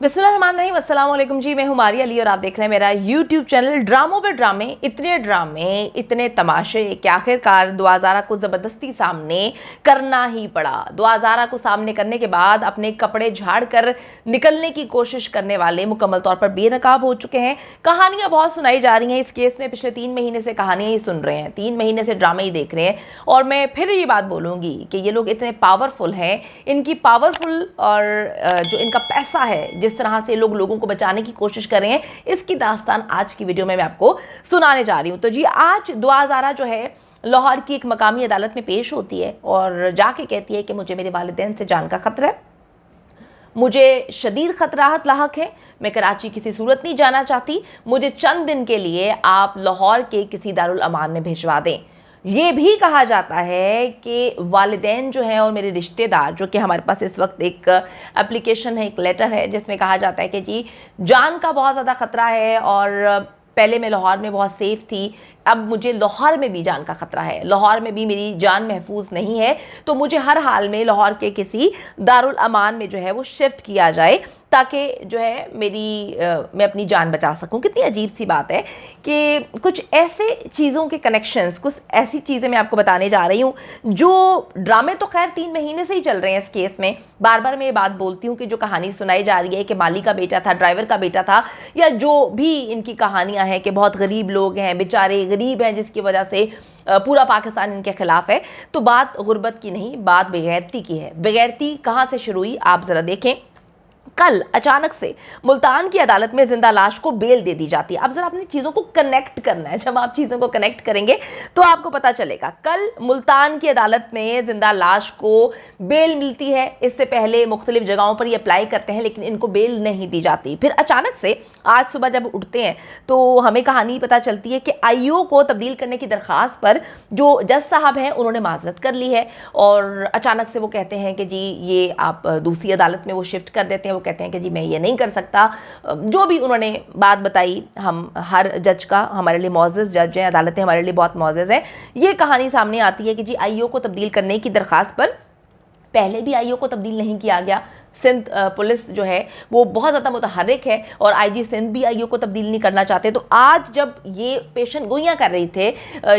बिस्मिल्लाहिर्रहमानिर्रहीम, अस्सलाम वालेकुम जी। मैं हूँ मारिया अली और आप देख रहे हैं मेरा यूट्यूब चैनल। ड्रामों पे ड्रामे, इतने तमाशे कि आखिरकार दुआज़ारा को ज़बरदस्ती सामने करना ही पड़ा। दुआज़ारा को सामने करने के बाद अपने कपड़े झाड़ कर निकलने की कोशिश करने वाले मुकम्मल तौर पर बेनकाब हो चुके हैं। कहानियाँ बहुत सुनाई जा रही हैं इस केस में। पिछले 3 महीने से कहानियाँ ही सुन रहे हैं, 3 महीने से ड्रामे ही देख रहे हैं। और मैं फिर ये बात बोलूँगी कि ये लोग इतने पावरफुल हैं, इनकी पावरफुल और जो इनका पैसा है, जिस तरह से लोग लोगों को बचाने की कोशिश कर रहे हैं, इसकी दास्तान आज की वीडियो में मैं आपको सुनाने जा रही हूं। तो जी, आज दुआज़ारा जो है लाहौर की एक मकामी अदालत में पेश होती है और जाके कहती है कि मुझे मेरे वालिदैन से जान का खतरा है, मुझे शदीद खतराहत लाहक है, मैं कराची किसी सूरत नहीं जाना चाहती, मुझे चंद दिन के लिए आप लाहौर के किसी दारुल अमान में भिजवा दें। ये भी कहा जाता है कि वालिदैन जो हैं और मेरे रिश्तेदार, जो कि हमारे पास इस वक्त एक एप्लीकेशन है, एक लेटर है जिसमें कहा जाता है कि जी जान का बहुत ज़्यादा ख़तरा है और पहले मैं लाहौर में बहुत सेफ़ थी, अब मुझे लाहौर में भी जान का ख़तरा है, लाहौर में भी मेरी जान महफूज नहीं है, तो मुझे हर हाल में लाहौर के किसी दारुल अमान में जो है वो शिफ्ट किया जाए ताकि जो है मैं अपनी जान बचा सकूं। कितनी अजीब सी बात है कि कुछ ऐसे चीज़ों के कनेक्शंस, कुछ ऐसी चीज़ें मैं आपको बताने जा रही हूँ जो ड्रामे तो खैर 3 महीने से ही चल रहे हैं इस केस में। बार बार मैं ये बात बोलती हूँ कि जो कहानी सुनाई जा रही है कि माली का बेटा था, ड्राइवर का बेटा था, या जो भी इनकी कहानियाँ हैं कि बहुत गरीब लोग हैं, बेचारे गरीब हैं, जिसकी वजह से पूरा पाकिस्तान इनके खिलाफ है, तो बात गुर्बत की नहीं, बात बेगैरती की है। बेगैरती कहाँ से शुरू हुई आप ज़रा देखें। कल अचानक से मुल्तान की अदालत में जिंदा लाश को बेल दे दी जाती है। अब जरा अपनी चीज़ों को कनेक्ट करना है, जब आप चीज़ों को कनेक्ट करेंगे तो आपको पता चलेगा। कल मुल्तान की अदालत में जिंदा लाश को बेल मिलती है। इससे पहले मुख्तलिफ जगहों पर ये अप्लाई करते हैं लेकिन इनको बेल नहीं दी जाती। फिर अचानक से आज सुबह जब उठते हैं तो हमें कहानी पता चलती है कि आईओ को तब्दील करने की दरख्वास्त पर जो जज साहब हैं उन्होंने माजरत कर ली है और अचानक से वो कहते हैं कि जी ये आप दूसरी अदालत में वो शिफ्ट कर देते हैं। वो कहते हैं कि जी मैं ये नहीं कर सकता। जो भी उन्होंने बात बताई, हम हर जज का, हमारे लिए मौजज़ जज हैं, अदालतें हमारे लिए बहुत मौजज़ हैं। ये कहानी सामने आती है कि जी आईओ को तब्दील करने की दरख्वास्त पर पहले भी आईओ को तब्दील नहीं किया गया। सिंध पुलिस जो है वो बहुत ज़्यादा मुतहर्रिक है और आईजी सिंध भी आईओ को तब्दील नहीं करना चाहते। तो आज जब ये पेशन गोइयाँ कर रहे थे,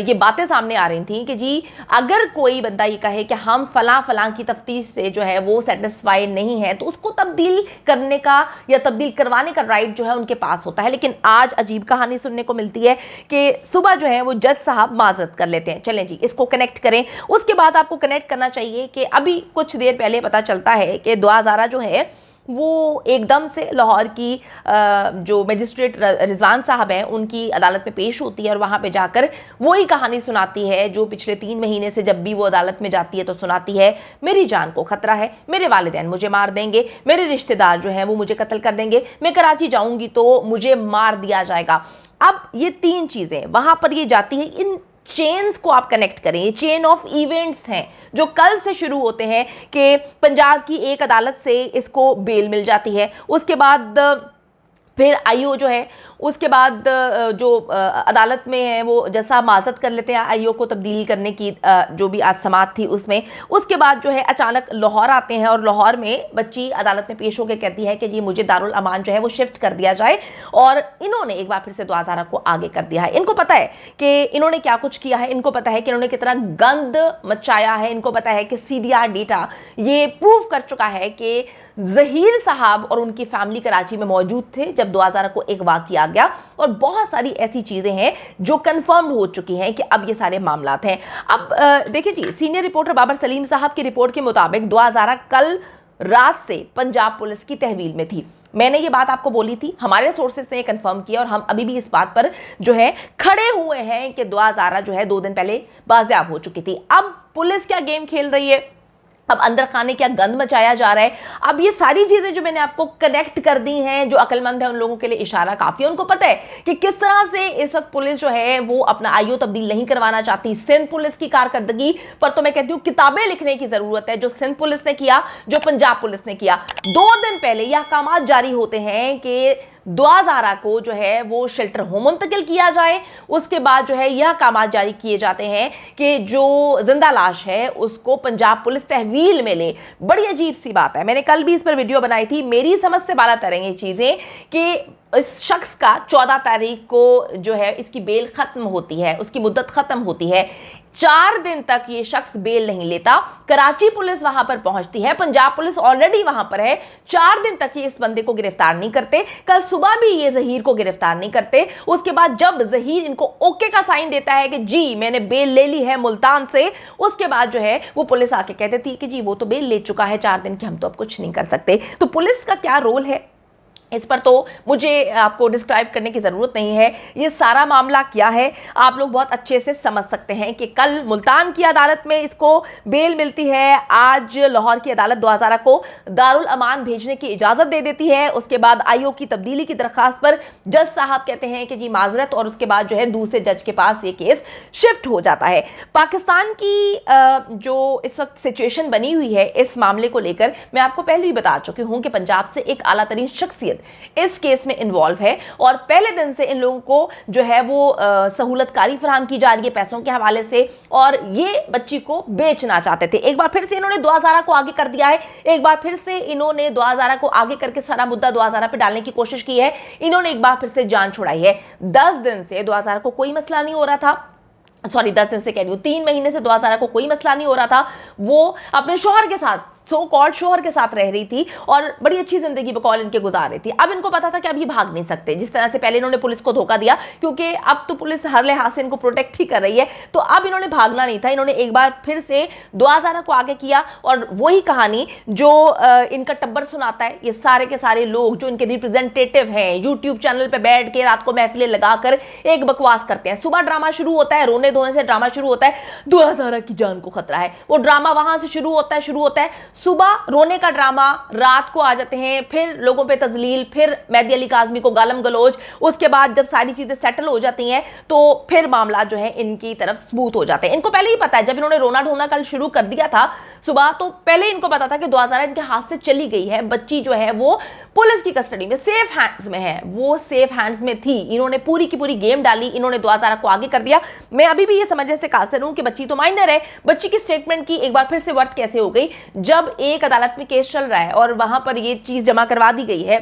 ये बातें सामने आ रही थी कि जी अगर कोई बंदा ये कहे कि हम फलां की तफ्तीश से जो है वो सेटिस्फाइड नहीं है तो उसको तब्दील करने का या तब्दील करवाने का राइट जो है उनके पास होता है। लेकिन आज अजीब कहानी सुनने को मिलती है कि सुबह जो है वो जज साहब माजरत कर लेते हैं। चलें जी, इसको कनेक्ट करें। उसके बाद आपको कनेक्ट करना चाहिए कि अभी कुछ देर पहले पता चलता है कि दुआज़ारा जो है वो एकदम से लाहौर की जो मजिस्ट्रेट रिजवान साहब हैं उनकी अदालत में पेश होती है और वहाँ पे जाकर वही कहानी सुनाती है जो पिछले 3 महीने से जब भी वो अदालत में जाती है तो सुनाती है। मेरी जान को खतरा है, मेरे वालिदैन मुझे मार देंगे, मेरे रिश्तेदार जो हैं वो मुझे कत्ल कर देंगे, मैं कराची जाऊँगी तो मुझे मार दिया जाएगा। अब ये 3 चीज़ें वहाँ पर ये जाती है। इन चेन्स को आप कनेक्ट करें, ये चेन ऑफ इवेंट्स हैं जो कल से शुरू होते हैं कि पंजाब की एक अदालत से इसको बेल मिल जाती है। उसके बाद फिर आईओ जो है, उसके बाद जो अदालत में है वो जैसा माजरत कर लेते हैं आईओ को तब्दील करने की, जो भी आज समात थी उसमें। उसके बाद जो है अचानक लाहौर आते हैं और लाहौर में बच्ची अदालत में पेश होकर कहती है कि जी मुझे दारुल अमान जो है वो शिफ्ट कर दिया जाए। और इन्होंने एक बार फिर से दुआज़ारा को आगे कर दिया है। इनको पता है कि इन्होंने क्या कुछ किया है, इनको पता है कि इन्होंने कितना गंद मचाया है, इनको पता है कि सीडीआर डेटा ये प्रूव कर चुका है कि ज़हीर साहब और उनकी फैमिली कराची में मौजूद थे जब दुआज़ारा को अगवा किया गया। और बहुत सारी ऐसी चीज़ें हैं जो कंफर्म हो चुकी हैं कि अब ये सारे मामलात हैं। अब देखिए जी, सीनियर रिपोर्टर बाबर सलीम साहब की रिपोर्ट के मुताबिक दुआज़ारा कल रात से पंजाब पुलिस की तहवील में थी। मैंने ये बात आपको बोली थी, हमारे सोर्सेज ने कंफर्म किया और हम अभी भी इस बात पर जो है खड़े हुए हैं कि दुआज़ारा जो है 2 दिन पहले बाजियाब हो चुकी थी। अब पुलिस क्या गेम खेल रही है, अब अंदर खाने क्या गंद मचाया जा रहा है। अब ये सारी चीज़ें जो मैंने आपको कनेक्ट कर दी हैं, जो अक्लमंद है उन लोगों के लिए इशारा काफ़ी है। उनको पता है कि किस तरह से इस वक्त पुलिस जो है वो अपना आईओ तब्दील नहीं करवाना चाहती। सिंध पुलिस की कारकर्दगी पर तो मैं कहती हूँ किताबें लिखने की ज़रूरत है। जो सिंध पुलिस ने किया, जो पंजाब पुलिस ने किया, 2 दिन पहले यह अहकाम जारी होते हैं कि दुआज़ारा को जो है वो शेल्टर होम मुंतकिल किया जाए। उसके बाद जो है यह काम जारी किए जाते हैं कि जो जिंदा लाश है उसको पंजाब पुलिस तहवील में ले। बड़ी अजीब सी बात है, मैंने कल भी इस पर वीडियो बनाई थी। मेरी समझ से बाला तरेंगे चीजें कि इस शख्स का 14 तारीख को जो है इसकी बेल खत्म होती है, उसकी मुद्दत खत्म होती है। 4 दिन तक ये शख्स बेल नहीं लेता। कराची पुलिस वहां पर पहुंचती है, पंजाब पुलिस ऑलरेडी वहां पर है। 4 दिन तक ये इस बंदे को गिरफ्तार नहीं करते। कल सुबह भी ये जहीर को गिरफ्तार नहीं करते। उसके बाद जब जहीर इनको ओके का साइन देता है कि जी मैंने बेल ले ली है मुल्तान से, उसके बाद जो है वो पुलिस आके कह देती है कि जी वो तो बेल ले चुका है 4 दिन की, हम तो अब कुछ नहीं कर सकते। तो पुलिस का क्या रोल है इस पर तो मुझे आपको डिस्क्राइब करने की ज़रूरत नहीं है। ये सारा मामला क्या है आप लोग बहुत अच्छे से समझ सकते हैं कि कल मुल्तान की अदालत में इसको बेल मिलती है। आज लाहौर की अदालत दुआज़ारा को दारुल अमान भेजने की इजाज़त दे देती है। उसके बाद आईओ की तब्दीली की दरख्वास्त पर जज साहब कहते हैं कि जी माजरत, और उसके बाद जो है दूसरे जज के पास ये केस शिफ्ट हो जाता है। पाकिस्तान की जो इस वक्त सिचुएशन बनी हुई है इस मामले को लेकर मैं आपको पहले ही बता चुकी हूँ कि पंजाब से एक आला तरीन शख्सियत इस केस में इन्वॉल्व है और पहले दिन से इन लोगों को जो है वो सहूलतकारी फराहम की जा रही है पैसों के हवाले से, और ये बच्ची को बेचना चाहते थे। एक बार फिर से इन्होंने दुआज़ारा को आगे कर दिया है। एक बार फिर से इन्होंने दुआज़ारा को आगे करके सारा मुद्दा दुआज़ारा पे डालने की कोशिश की है। इन्होंने एक बार फिर से जान छुड़ाई है। 10 दिन से दुआज़ारा को कोई मसला नहीं हो रहा था, सॉरी 10 दिन से कह रही हूं, 3 महीने से दुआज़ारा को कोई मसला नहीं हो रहा था। वो अपने शौहर के साथ, सो कॉल्ड शौहर के साथ रह रही थी और बड़ी अच्छी जिंदगी बकौल इनके गुजार रही थी। अब इनको पता था कि अब ये भाग नहीं सकते। जिस तरह से पहले इन्होंने पुलिस को धोखा दिया, क्योंकि अब तो पुलिस हर लिहाज से इनको प्रोटेक्ट ही कर रही है, तो अब इन्होंने भागना नहीं था। इन्होंने एक बार फिर से दुआज़ारा को आगे किया और वही कहानी जो इनका टब्बर सुनाता है, ये सारे के सारे लोग जो इनके रिप्रेजेंटेटिव हैं यूट्यूब चैनल पर बैठ के रात को महफिलें लगाकर एक बकवास करते हैं। सुबह ड्रामा शुरू होता है, रोने धोने से ड्रामा शुरू होता है, दुआज़ारा की जान को खतरा है। वो ड्रामा वहां से शुरू होता है। सुबह रोने का ड्रामा, रात को आ जाते हैं फिर लोगों पे तजलील, फिर मेहदी अली काज़मी को गालम गलोच। उसके बाद जब सारी चीजें सेटल हो जाती हैं तो फिर मामला जो है इनकी तरफ स्मूथ हो जाते हैं। इनको पहले ही पता है, जब इन्होंने रोना ढोना कल शुरू कर दिया था सुबह, तो पहले इनको पता था कि दुआज़ारा इनके हाथ से चली गई है। बच्ची जो है वो पुलिस की कस्टडी में, सेफ हैंड्स में है। वो सेफ हैंड्स में थी। इन्होंने पूरी की पूरी गेम डाली, इन्होंने दुआज़ारा को आगे कर दिया। मैं अभी भी ये समझने से कासिर हूं कि बच्ची तो माइनर है। बच्ची की स्टेटमेंट की एक बार फिर से वर्थ कैसे हो गई, जब एक अदालत में केस चल रहा है और वहां पर ये चीज जमा करवा दी गई है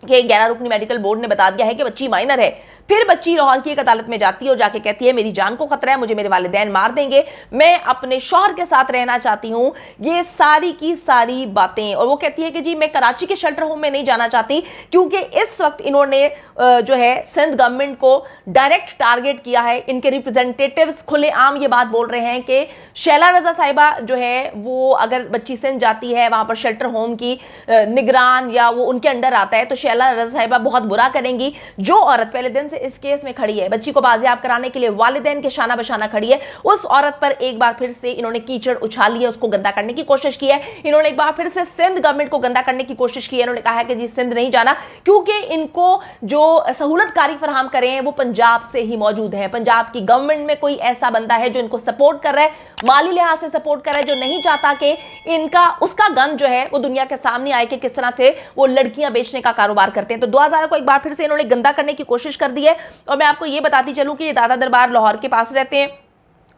कि 11 रुकनी मेडिकल बोर्ड ने बता दिया है कि बच्ची माइनर है। फिर बच्ची लाहौर की एक अदालत में जाती है और जाके कहती है मेरी जान को खतरा है, मुझे मेरे वालिदैन मार देंगे, मैं अपने शौहर के साथ रहना चाहती हूँ। ये सारी की सारी बातें, और वो कहती है कि जी मैं कराची के शेल्टर होम में नहीं जाना चाहती, क्योंकि इस वक्त इन्होंने जो है सिंध गवर्नमेंट को डायरेक्ट टारगेट किया है। इनके रिप्रेजेंटेटिव्स खुलेआम ये बात बोल रहे हैं कि शैला रजा साहिबा जो है वो अगर बच्ची सिंध जाती है वहां पर शेल्टर होम की निगरान या वो उनके अंडर आता है तो शैला रजा साहिबा बहुत बुरा करेंगी। जो औरत पहले दिन से इस केस में खड़ी है, बच्ची को बाजियाब कराने के लिए वालिदैन के शाना बशाना खड़ी है, उस औरत पर एक बार फिर से इन्होंने कीचड़ उछाली है, उसको गंदा करने की कोशिश की है। इन्होंने एक बार फिर से सिंध गवर्नमेंट को गंदा करने की कोशिश की है। इन्होंने कहा है कि जी सिंध नहीं जाना, क्योंकि इनको जो सहूलतकारी फराहम करें वो पंजाब से ही मौजूद है। पंजाब की गवर्नमेंट में कोई ऐसा बंदा है जो इनको सपोर्ट कर रहा है, माली लिहाज से सपोर्ट कर रहा है, जो नहीं चाहता कि इनका उसका गन जो है वो दुनिया के सामने आए कि किस तरह से वो लड़कियां बेचने का कारोबार करते हैं। तो दुआज़ारा को एक बार फिर से इन्होंने गंदा करने की कोशिश कर दी है। और मैं आपको ये बताती चलूं कि ये दादा दरबार लाहौर के पास रहते हैं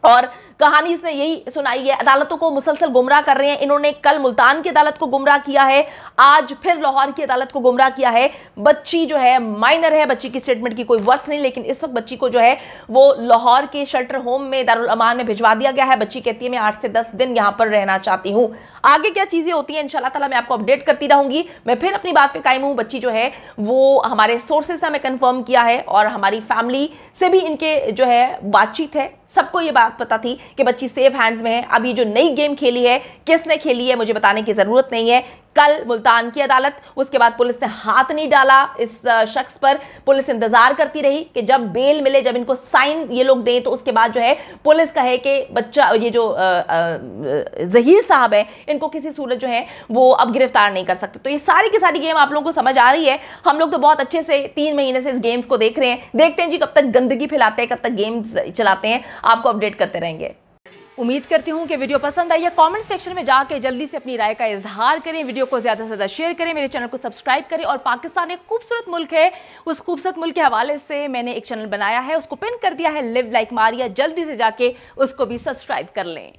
और कहानी इसने यही सुनाई है। अदालतों को मुसलसल गुमराह कर रहे हैं। इन्होंने कल मुल्तान की अदालत को गुमराह किया है, आज फिर लाहौर की अदालत को गुमराह किया है। बच्ची जो है माइनर है, बच्ची की स्टेटमेंट की कोई वर्थ नहीं, लेकिन इस वक्त बच्ची को जो है वो लाहौर के शेल्टर होम में दारुल अमान में भिजवा दिया गया है। बच्ची कहती है मैं 8 से 10 दिन यहां पर रहना चाहती हूं। आगे क्या चीजें होती हैं इंशाल्लाह ताला मैं आपको अपडेट करती रहूंगी। मैं फिर अपनी बात पे कायम हूं। बच्ची जो है वो हमारे सोर्सेज से हमें कंफर्म किया है और हमारी फैमिली से भी इनके जो है बातचीत है, सबको ये बात पता थी कि बच्ची सेफ हैंड्स में है। अब ये जो नई गेम खेली है, किसने खेली है मुझे बताने की जरूरत नहीं है। कल मुल्तान की अदालत, उसके बाद पुलिस ने हाथ नहीं डाला इस शख्स पर। पुलिस इंतजार करती रही कि जब बेल मिले, जब इनको साइन ये लोग दें, तो उसके बाद जो है पुलिस कहे कि बच्चा ये जो जहीर साहब है इनको किसी सूरत जो है वो अब गिरफ्तार नहीं कर सकते। तो ये सारी की सारी गेम आप लोगों को समझ आ रही है। हम लोग तो बहुत अच्छे से 3 महीने से इस गेम्स को देख रहे हैं। देखते हैं जी कब तक गंदगी फैलाते हैं, कब तक गेम्स चलाते हैं, आपको अपडेट करते रहेंगे। उम्मीद करती हूँ कि वीडियो पसंद आई है। कमेंट सेक्शन में जाके जल्दी से अपनी राय का इजहार करें, वीडियो को ज़्यादा से ज़्यादा शेयर करें, मेरे चैनल को सब्सक्राइब करें। और पाकिस्तान एक खूबसूरत मुल्क है, उस खूबसूरत मुल्क के हवाले से मैंने एक चैनल बनाया है, उसको पिन कर दिया है, लिव लाइक मारिया। जल्दी से जाके उसको भी सब्सक्राइब कर लें।